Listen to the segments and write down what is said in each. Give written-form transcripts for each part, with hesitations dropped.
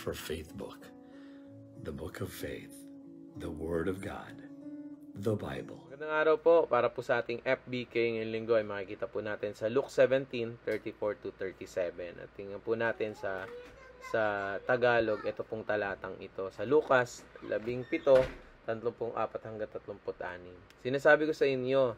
for Faith Book, the Book of Faith, the Word of God, the Bible. Magandang araw po. Para po sa ating FBK ngayong linggo ay makikita po natin sa Luke 17:34-37. At tingnan po natin sa Tagalog, ito pong talatang ito. Sa Lucas 17:34-36. Sinasabi ko sa inyo,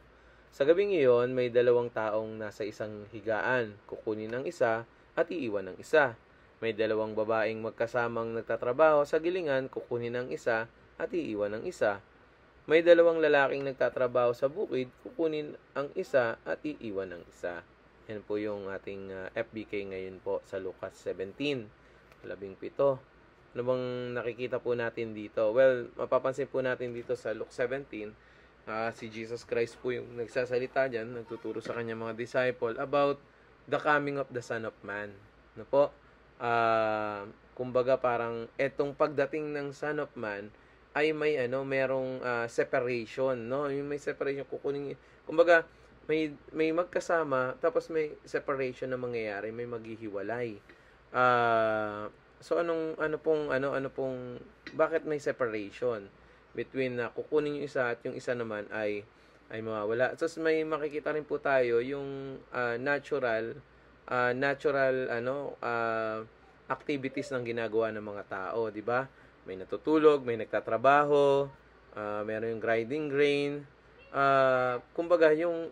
sa gabing iyon may dalawang taong nasa isang higaan. Kukunin ang isa at iiwan ang isa. May dalawang babaeng magkasamang nagtatrabaho sa gilingan. Kukunin ang isa at iiwan ang isa. May dalawang lalaking nagtatrabaho sa bukid, kukunin ang isa at iiwan ang isa. Yan po yung ating FBK ngayon po sa Lucas 17:17. Ano bang nakikita po natin dito? Well, mapapansin po natin dito sa Luke 17, si Jesus Christ po yung nagsasalita dyan, nagtuturo sa kanya mga disciple about the coming of the Son of Man. Ano po? Kumbaga parang etong pagdating ng Son of Man ay may merong separation, no? Yung may separation kukunin, kumbaga may magkasama tapos may separation na mangyayari, may maghihiwalay. So ano pong bakit may separation between kukunin yung isa at yung isa naman ay mawawala. So may makikita rin po tayo yung natural activities ng ginagawa ng mga tao, di ba? May natutulog, may nagtatrabaho, meron yung grinding grain. Kumbaga, yung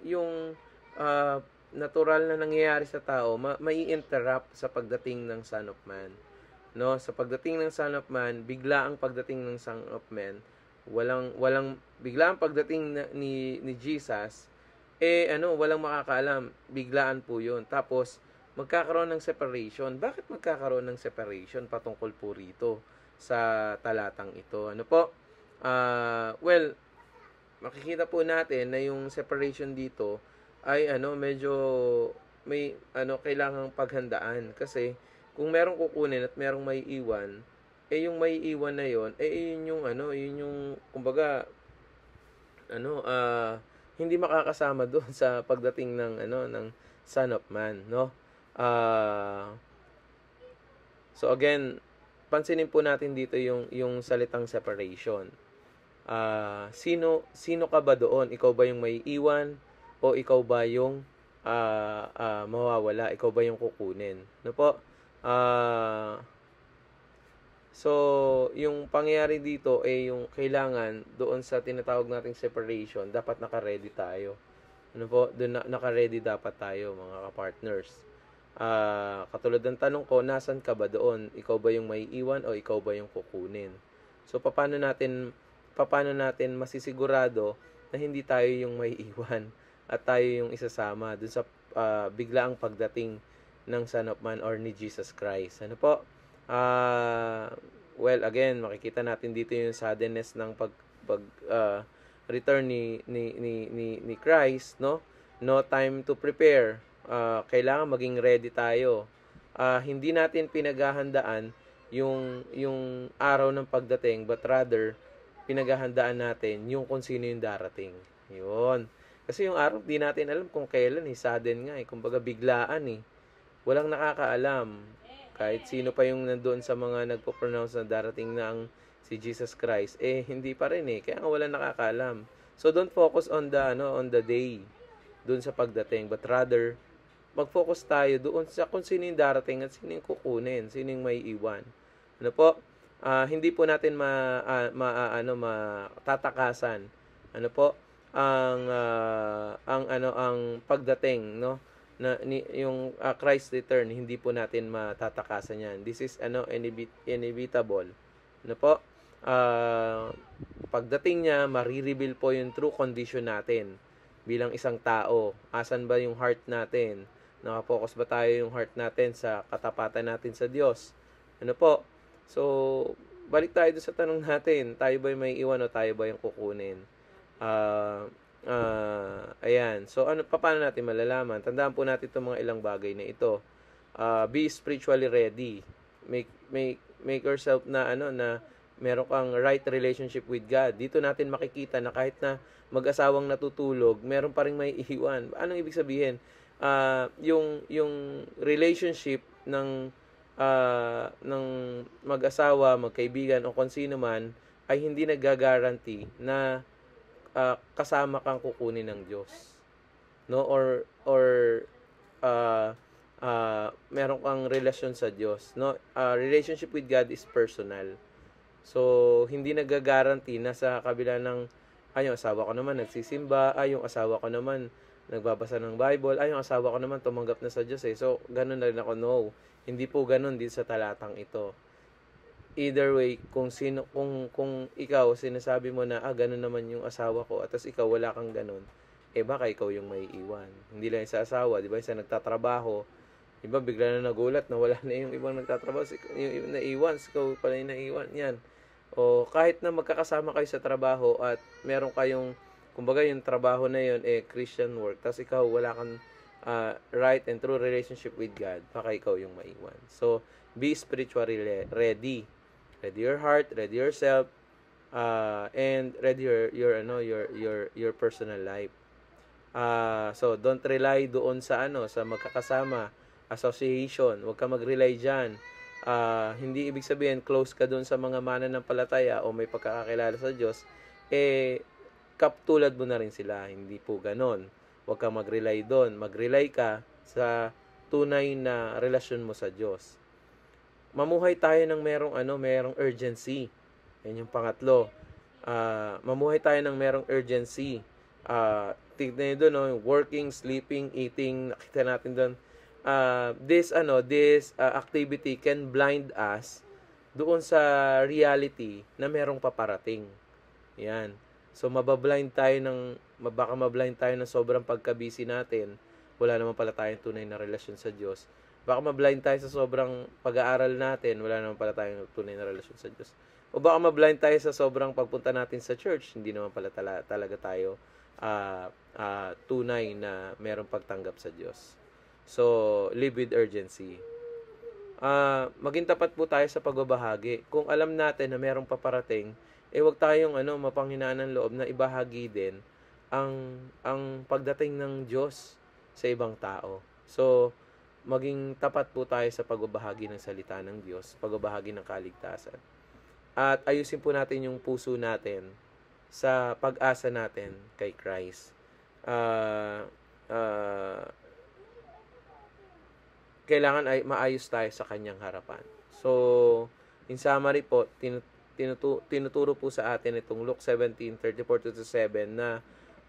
natural na nangyayari sa tao, may interrupt sa pagdating ng Son of Man. No? Sa pagdating ng Son of Man, bigla ang pagdating ng Son of Man, bigla ang pagdating ni Jesus, walang makakaalam. Biglaan po yun. Tapos, magkakaroon ng separation. Bakit magkakaroon ng separation patungkol po rito sa talatang ito? Ano po? Well, makikita po natin na yung separation dito ay medyo may kailangang paghandaan, kasi kung merong kukunin at merong may iwan, yung may iwan na yon yun yung kumbaga hindi makakasama doon sa pagdating ng Son of Man, no? So again, pansinin po natin dito yung salitang separation. Sino ka ba doon? Ikaw ba yung may iwan o ikaw ba yung mawawala? Ikaw ba yung kukunin? Ano po? So yung pangyayari dito ay yung kailangan doon sa tinatawag nating separation, dapat naka-ready tayo. Ano po? Doon naka-ready dapat tayo, mga ka-partners. Katulad ng tanong ko, nasan ka ba doon? Ikaw ba yung may iwan o ikaw ba yung kukunin? So paano natin masisigurado na hindi tayo yung may iwan at tayo yung isasama dun sa biglaang pagdating ng Son of Man or ni Jesus Christ? Ano po? Well, again, makikita natin dito yung suddenness ng return ni Christ, no? No time to prepare. Kailangan maging ready tayo. Hindi natin pinaghahandaan yung araw ng pagdating, but rather pinaghahandaan natin yung kung sino yung darating. Yun. Kasi yung araw, di natin alam kung kailan, sudden nga, kumbaga biglaan, walang nakakaalam. Kahit sino pa yung nandoon sa mga nagpo-pronounce na darating na ang si Jesus Christ, hindi pa rin, kaya nga walang nakakaalam. So don't focus on the day, doon sa pagdating, but rather mag-focus tayo doon sa kung sino yung darating at sino yung kukunin, sino yung may iwan. Ano po? Hindi po natin matatakasan. Ano po? Ang pagdating, no? Yung Christ return, hindi po natin matatakasan yan. This is inevitable. Ano po? Pagdating niya, marireveal po yung true condition natin bilang isang tao. Asan ba yung heart natin? Nakapokus ba tayo yung heart natin sa katapatan natin sa Diyos? Ano po? So, balik tayo sa tanong natin, tayo ba yung may iwan o tayo ba yung kukunin? Ayan. So, paano natin malalaman? Tandaan po natin itong mga ilang bagay na ito. Be spiritually ready. Make yourself na meron kang right relationship with God. Dito natin makikita na kahit na mag-asawang natutulog, meron pa ring may iwan. Anong ibig sabihin? Yung relationship ng ng mag-asawa, magkaibigan o kung sino man ay hindi nagga-guarantee na kasama kang kukunin ng Diyos, no? Or meron kang relasyon sa Diyos, no? Relationship with God is personal. So hindi nagga-guarantee na sa kabila ng yung asawa ko naman nagsisimba, yung asawa ko naman nagbabasa ng Bible, yung asawa ko naman tumanggap na sa Diyos eh. So ganun na rin ako. No. Hindi po ganun dito sa talatang ito. Either way, kung ikaw sinasabi mo na ganun naman yung asawa ko at ikaw wala kang ganun, baka ikaw yung may iwan. Hindi lang sa asawa, di ba? Sa nagtatrabaho, iba bigla na nagulat na wala na yung ibang nagtatrabaho, yung naiwan, ikaw pala yung naiwan. Yan. O kahit na magkakasama kayo sa trabaho at meron kayong, kumbaga yung trabaho na yun Christian work, tapos ikaw wala kang right and true relationship with God, baka ikaw yung maiwan. So be spiritually ready. Ready your heart, ready yourself, and ready your personal life. So don't rely doon sa sa magkakasama, association. Huwag ka mag-rely diyan. Hindi ibig sabihin close ka doon sa mga mananampalataya o may pagkakakilala sa Diyos, kaptulad mo na rin sila. Hindi po ganon. Huwag ka mag-rely doon. Mag-rely ka sa tunay na relasyon mo sa Diyos. Mamuhay tayo ng merong urgency. Yan yung pangatlo. Mamuhay tayo ng merong urgency. Tignan nyo doon, working, sleeping, eating, nakita natin doon. This activity can blind us doon sa reality na merong paparating. Yan. So mabablind tayo baka mablind tayo ng sobrang pagka-busy natin. Wala naman pala tayong tunay na relasyon sa Diyos. Baka mablind tayo sa sobrang pag-aaral natin, wala naman pala tayong tunay na relasyon sa Diyos. O baka mablind tayo sa sobrang pagpunta natin sa church, hindi naman pala talaga tayo tunay na merong pagtanggap sa Diyos. So, live with urgency. Maging tapat po tayo sa pagbabahagi. Kung alam natin na merong paparating, wag tayong mapanghinaan ng loob na ibahagi din ang pagdating ng Diyos sa ibang tao. So, maging tapat po tayo sa pagbabahagi ng salita ng Diyos, pagbabahagi ng kaligtasan. At ayusin po natin yung puso natin sa pag-asa natin kay Christ. Kailangan ay maayos tayo sa kanyang harapan. So, in summary po, tinuturo po sa atin itong Luke 17:34-7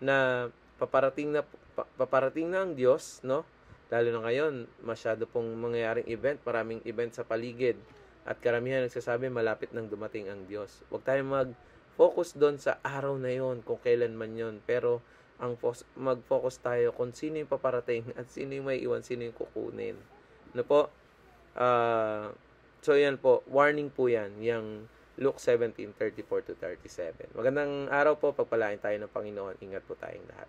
na paparating na ang Diyos, no? Lalo na ngayon, masyado pong mangyayaring event, maraming event sa paligid. At karamihan nagsasabi, malapit nang dumating ang Diyos. Huwag tayong mag-focus doon sa araw na yon, kung kailan man yon. Pero mag-focus tayo kung sino yung paparating at sino yung may iwan, sino yung kukunin. Ano po? So yan po, warning po yan, yung Luke 17:34-37. Magandang araw po, pagpalain tayo ng Panginoon. Ingat po tayong lahat.